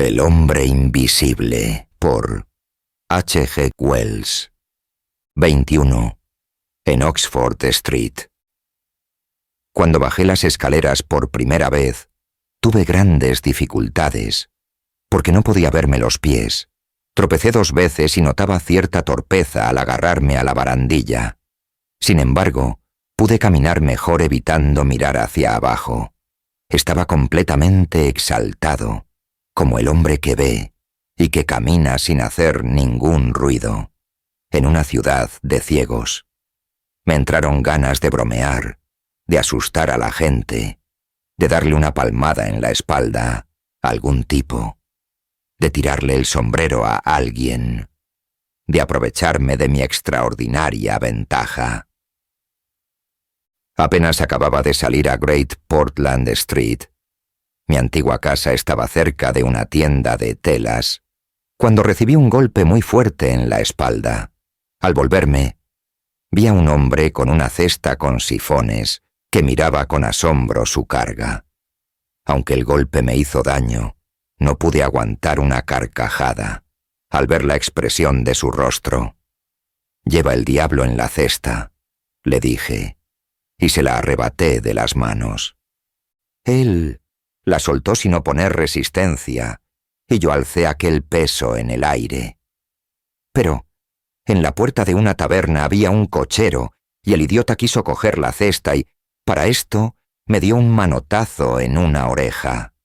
El hombre invisible, por H. G. Wells. 21. En Oxford Street. Cuando bajé las escaleras por primera vez, tuve grandes dificultades, porque no podía verme los pies. Tropecé 2 veces y notaba cierta torpeza al agarrarme a la barandilla. Sin embargo, pude caminar mejor evitando mirar hacia abajo. Estaba completamente exaltado, como el hombre que ve y que camina sin hacer ningún ruido, en una ciudad de ciegos. Me entraron ganas de bromear, de asustar a la gente, de darle una palmada en la espalda a algún tipo, de tirarle el sombrero a alguien, de aprovecharme de mi extraordinaria ventaja. Apenas acababa de salir a Great Portland Street. Mi antigua casa estaba cerca de una tienda de telas, cuando recibí un golpe muy fuerte en la espalda. Al volverme, vi a un hombre con una cesta con sifones que miraba con asombro su carga. Aunque el golpe me hizo daño, no pude aguantar una carcajada al ver la expresión de su rostro. «Lleva el diablo en la cesta», le dije, y se la arrebaté de las manos. Él la soltó sin oponer resistencia, y yo alcé aquel peso en el aire. Pero en la puerta de una taberna había un cochero, y el idiota quiso coger la cesta y, para esto, me dio un manotazo en una oreja.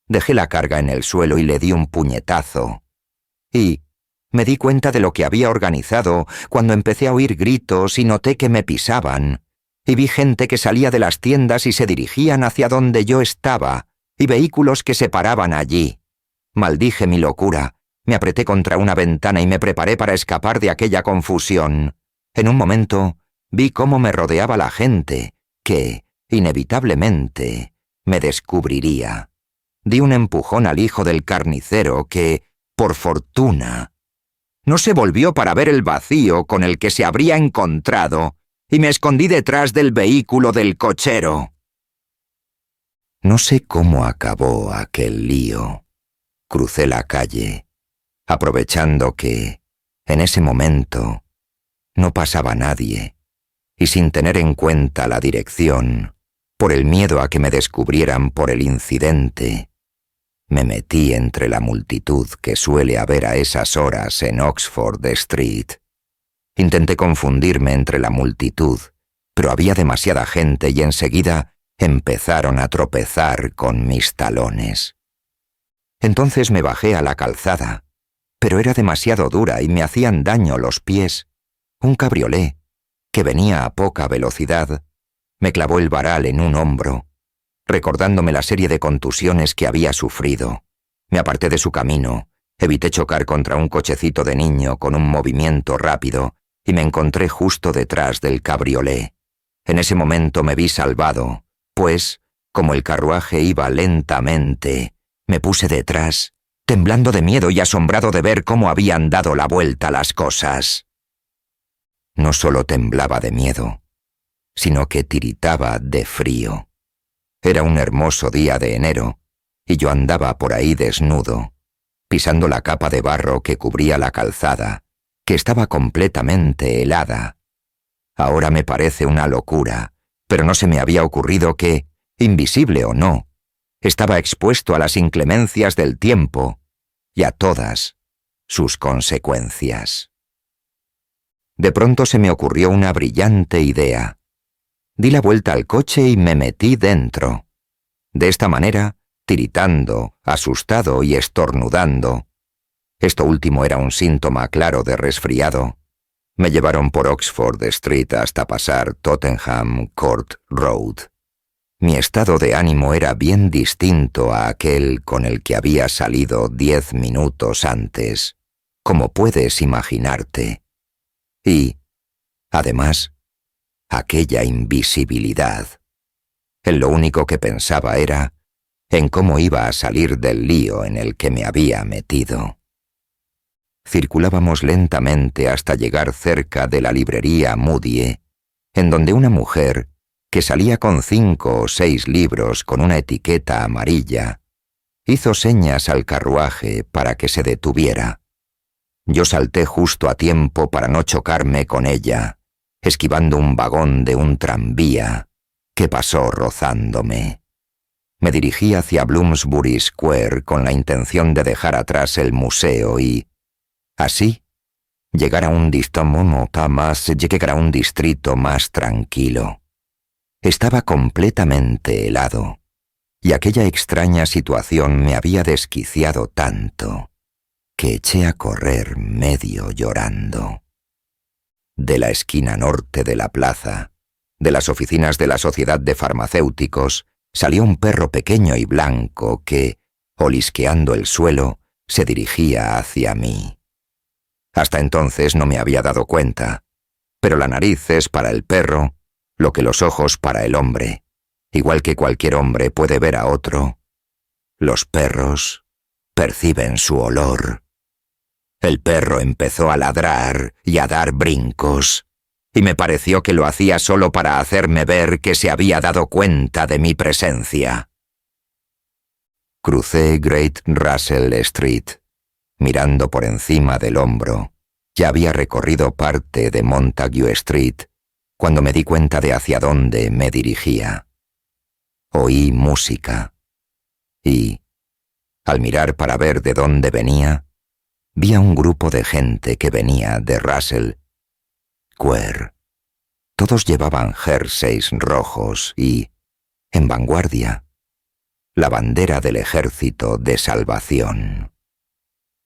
Dejé la carga en el suelo y le di un puñetazo. Y me di cuenta de lo que había organizado cuando empecé a oír gritos y noté que me pisaban. Y vi gente que salía de las tiendas y se dirigían hacia donde yo estaba, y vehículos que se paraban allí. Maldije mi locura, me apreté contra una ventana y me preparé para escapar de aquella confusión. En un momento vi cómo me rodeaba la gente, que, inevitablemente, me descubriría. Di un empujón al hijo del carnicero que, por fortuna, no se volvió para ver el vacío con el que se habría encontrado, y me escondí detrás del vehículo del cochero. No sé cómo acabó aquel lío. Crucé la calle, aprovechando que, en ese momento, no pasaba nadie, y sin tener en cuenta la dirección, por el miedo a que me descubrieran por el incidente, me metí entre la multitud que suele haber a esas horas en Oxford Street. Intenté confundirme entre la multitud, pero había demasiada gente y enseguida empezaron a tropezar con mis talones. Entonces me bajé a la calzada, pero era demasiado dura y me hacían daño los pies. Un cabriolé, que venía a poca velocidad, me clavó el varal en un hombro, recordándome la serie de contusiones que había sufrido. Me aparté de su camino, evité chocar contra un cochecito de niño con un movimiento rápido y me encontré justo detrás del cabriolé. En ese momento me vi salvado, pues, como el carruaje iba lentamente, me puse detrás, temblando de miedo y asombrado de ver cómo habían dado la vuelta las cosas. No solo temblaba de miedo, sino que tiritaba de frío. Era un hermoso día de enero, y yo andaba por ahí desnudo, pisando la capa de barro que cubría la calzada, que estaba completamente helada. Ahora me parece una locura, pero no se me había ocurrido que, invisible o no, estaba expuesto a las inclemencias del tiempo y a todas sus consecuencias. De pronto se me ocurrió una brillante idea. Di la vuelta al coche y me metí dentro. De esta manera, tiritando, asustado y estornudando, esto último era un síntoma claro de resfriado, me llevaron por Oxford Street hasta pasar Tottenham Court Road. Mi estado de ánimo era bien distinto a aquel con el que había salido 10 minutos antes, como puedes imaginarte. Y, además, aquella invisibilidad. En lo único que pensaba era en cómo iba a salir del lío en el que me había metido. Circulábamos lentamente hasta llegar cerca de la librería Moody, en donde una mujer, que salía con 5 o 6 libros con una etiqueta amarilla, Hizo señas al carruaje para que se detuviera. Yo salté justo a tiempo para no chocarme con ella, esquivando un vagón de un tranvía que pasó rozándome. Me dirigí hacia Bloomsbury Square con la intención de dejar atrás el museo y, así, llegar a un distrito más tranquilo. Estaba completamente helado, y aquella extraña situación me había desquiciado tanto que eché a correr medio llorando. De la esquina norte de la plaza, de las oficinas de la Sociedad de Farmacéuticos, salió un perro pequeño y blanco que, olisqueando el suelo, se dirigía hacia mí. Hasta entonces no me había dado cuenta, pero la nariz es para el perro lo que los ojos para el hombre. Igual que cualquier hombre puede ver a otro, los perros perciben su olor. El perro empezó a ladrar y a dar brincos, y me pareció que lo hacía solo para hacerme ver que se había dado cuenta de mi presencia. Crucé Great Russell Street, mirando por encima del hombro. Ya había recorrido parte de Montague Street cuando me di cuenta de hacia dónde me dirigía. Oí música y, al mirar para ver de dónde venía, vi a un grupo de gente que venía de Russell Square. Todos llevaban jerseys rojos y, en vanguardia, la bandera del Ejército de Salvación.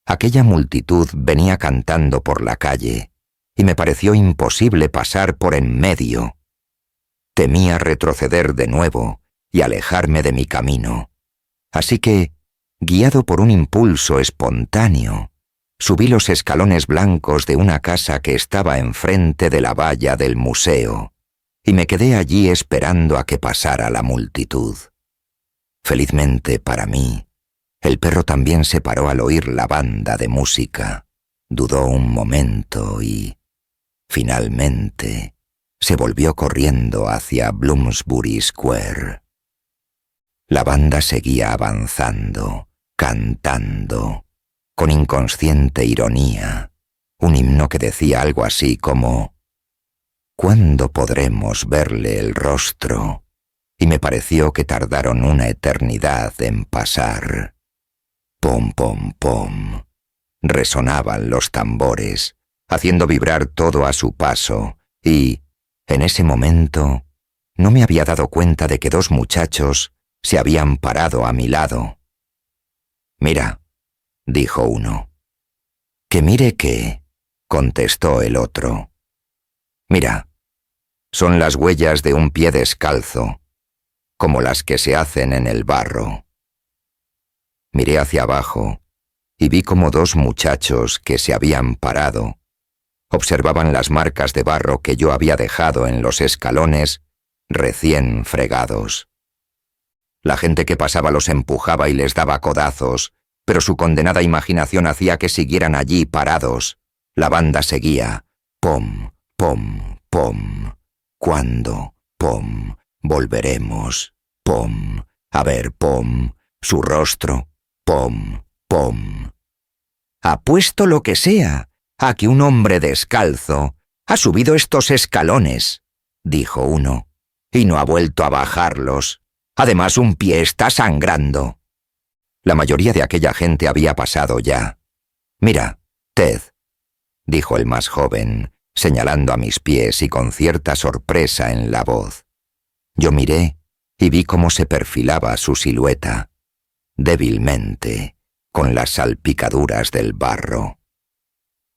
Aquella multitud venía cantando por la calle y me pareció imposible pasar por en medio. Temía retroceder de nuevo y alejarme de mi camino. Así que, guiado por un impulso espontáneo, subí los escalones blancos de una casa que estaba enfrente de la valla del museo y me quedé allí esperando a que pasara la multitud. Felizmente para mí, el perro también se paró al oír la banda de música, dudó un momento y, finalmente, se volvió corriendo hacia Bloomsbury Square. La banda seguía avanzando, cantando, con inconsciente ironía, un himno que decía algo así como «¿Cuándo podremos verle el rostro?» Y me pareció que tardaron una eternidad en pasar. Pom, pom, pom. Resonaban los tambores, haciendo vibrar todo a su paso, y, en ese momento, no me había dado cuenta de que dos muchachos se habían parado a mi lado. «Mira», dijo uno. «¿Que mire qué?», contestó el otro. «Mira, son las huellas de un pie descalzo, como las que se hacen en el barro». Miré hacia abajo y vi como dos muchachos que se habían parado observaban las marcas de barro que yo había dejado en los escalones recién fregados. La gente que pasaba los empujaba y les daba codazos, pero su condenada imaginación hacía que siguieran allí parados. La banda seguía. Pom, pom, pom. ¿Cuándo? Pom. Volveremos. Pom. A ver, pom. Su rostro. Pom, pom. «Apuesto lo que sea a que un hombre descalzo ha subido estos escalones», dijo uno, «y no ha vuelto a bajarlos. Además, un pie está sangrando». La mayoría de aquella gente había pasado ya. «Mira, Ted», dijo el más joven, señalando a mis pies y con cierta sorpresa en la voz. Yo miré y vi cómo se perfilaba su silueta, débilmente, con las salpicaduras del barro.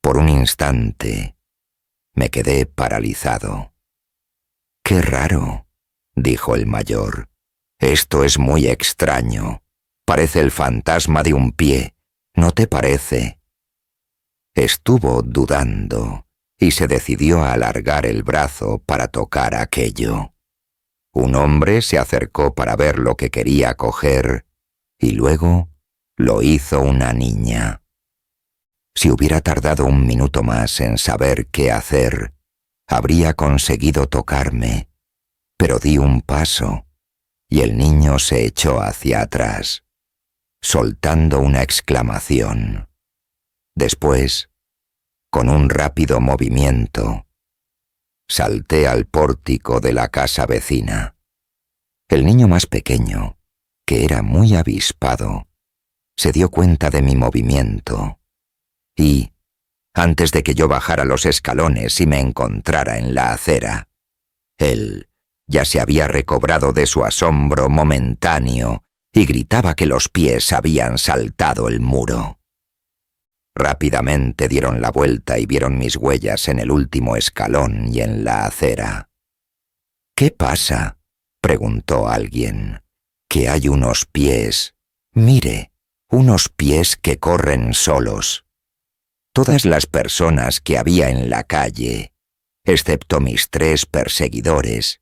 Por un instante, me quedé paralizado. «Qué raro», dijo el mayor. «Esto es muy extraño. Parece el fantasma de un pie, ¿no te parece?» Estuvo dudando y se decidió a alargar el brazo para tocar aquello. Un hombre se acercó para ver lo que quería coger y luego lo hizo una niña. Si hubiera tardado un minuto más en saber qué hacer, habría conseguido tocarme, pero di un paso y el niño se echó hacia atrás. soltando una exclamación. Después, con un rápido movimiento, salté al pórtico de la casa vecina. El niño más pequeño, que era muy avispado, se dio cuenta de mi movimiento y, antes de que yo bajara los escalones y me encontrara en la acera, él ya se había recobrado de su asombro momentáneo y gritaba que los pies habían saltado el muro. Rápidamente dieron la vuelta y vieron mis huellas en el último escalón y en la acera. «¿Qué pasa?», preguntó alguien. «Que hay unos pies. Mire, unos pies que corren solos». Todas las personas que había en la calle, excepto mis 3 perseguidores,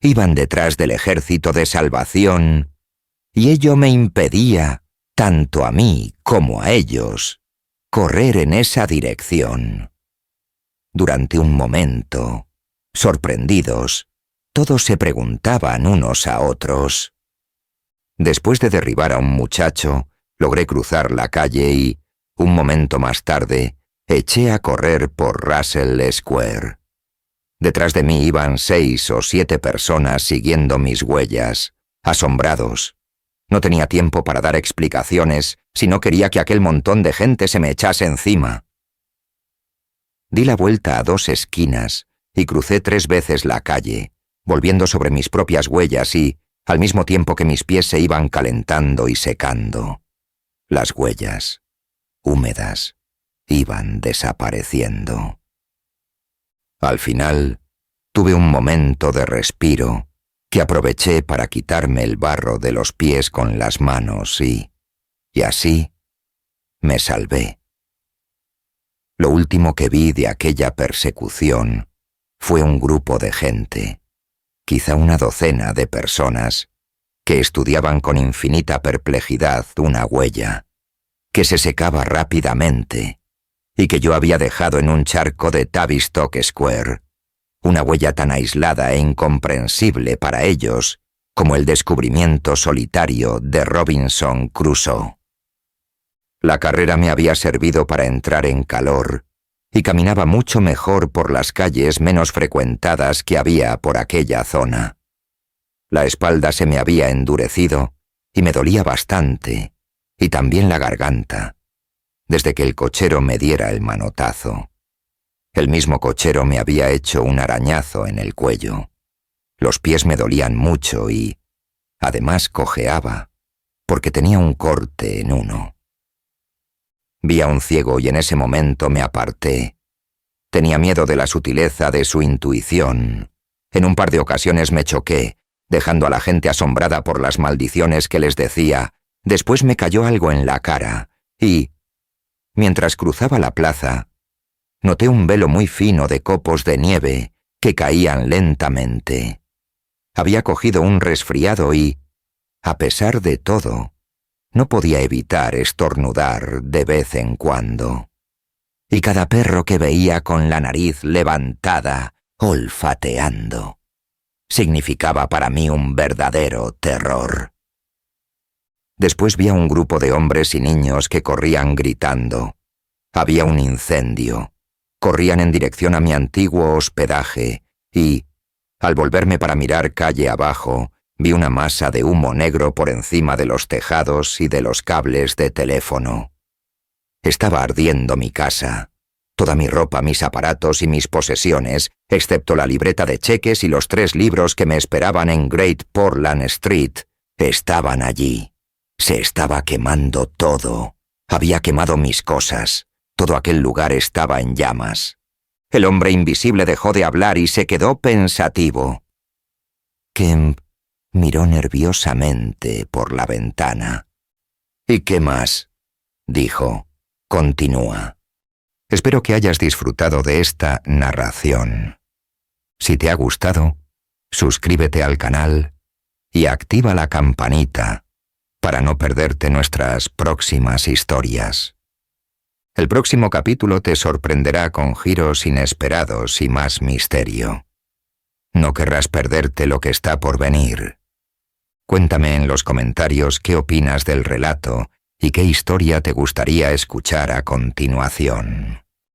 iban detrás del ejército de salvación, y ello me impedía, tanto a mí como a ellos, correr en esa dirección. Durante un momento, sorprendidos, todos se preguntaban unos a otros. Después de derribar a un muchacho, logré cruzar la calle y, un momento más tarde, eché a correr por Russell Square. Detrás de mí iban 6 o 7 personas siguiendo mis huellas, asombrados. No tenía tiempo para dar explicaciones si no quería que aquel montón de gente se me echase encima. Di la vuelta a 2 esquinas y crucé 3 veces la calle, volviendo sobre mis propias huellas y, al mismo tiempo que mis pies se iban calentando y secando, las huellas, húmedas, iban desapareciendo. Al final, tuve un momento de respiro que aproveché para quitarme el barro de los pies con las manos y así me salvé. Lo último que vi de aquella persecución fue un grupo de gente, quizá una docena de personas, que estudiaban con infinita perplejidad una huella, que se secaba rápidamente y que yo había dejado en un charco de Tavistock Square, una huella tan aislada e incomprensible para ellos como el descubrimiento solitario de Robinson Crusoe. La carrera me había servido para entrar en calor y caminaba mucho mejor por las calles menos frecuentadas que había por aquella zona. La espalda se me había endurecido y me dolía bastante, y también la garganta, desde que el cochero me diera el manotazo. El mismo cochero me había hecho un arañazo en el cuello. Los pies me dolían mucho y, además, cojeaba, porque tenía un corte en uno. Vi a un ciego y en ese momento me aparté. Tenía miedo de la sutileza de su intuición. En un par de ocasiones me choqué, dejando a la gente asombrada por las maldiciones que les decía. Después me cayó algo en la cara y, mientras cruzaba la plaza, noté un velo muy fino de copos de nieve que caían lentamente. Había cogido un resfriado y, a pesar de todo, no podía evitar estornudar de vez en cuando. Y cada perro que veía con la nariz levantada, olfateando, significaba para mí un verdadero terror. Después vi a un grupo de hombres y niños que corrían gritando. Había un incendio. Corrían en dirección a mi antiguo hospedaje y, al volverme para mirar calle abajo, vi una masa de humo negro por encima de los tejados y de los cables de teléfono. Estaba ardiendo mi casa. Toda mi ropa, mis aparatos y mis posesiones, excepto la libreta de cheques y los 3 libros que me esperaban en Great Portland Street, estaban allí. Se estaba quemando todo. Había quemado mis cosas. Todo aquel lugar estaba en llamas. El hombre invisible dejó de hablar y se quedó pensativo. Kemp miró nerviosamente por la ventana. «¿Y qué más?», dijo. «Continúa. Espero que hayas disfrutado de esta narración. Si te ha gustado, suscríbete al canal y activa la campanita para no perderte nuestras próximas historias. El próximo capítulo te sorprenderá con giros inesperados y más misterio. No querrás perderte lo que está por venir. Cuéntame en los comentarios qué opinas del relato y qué historia te gustaría escuchar a continuación.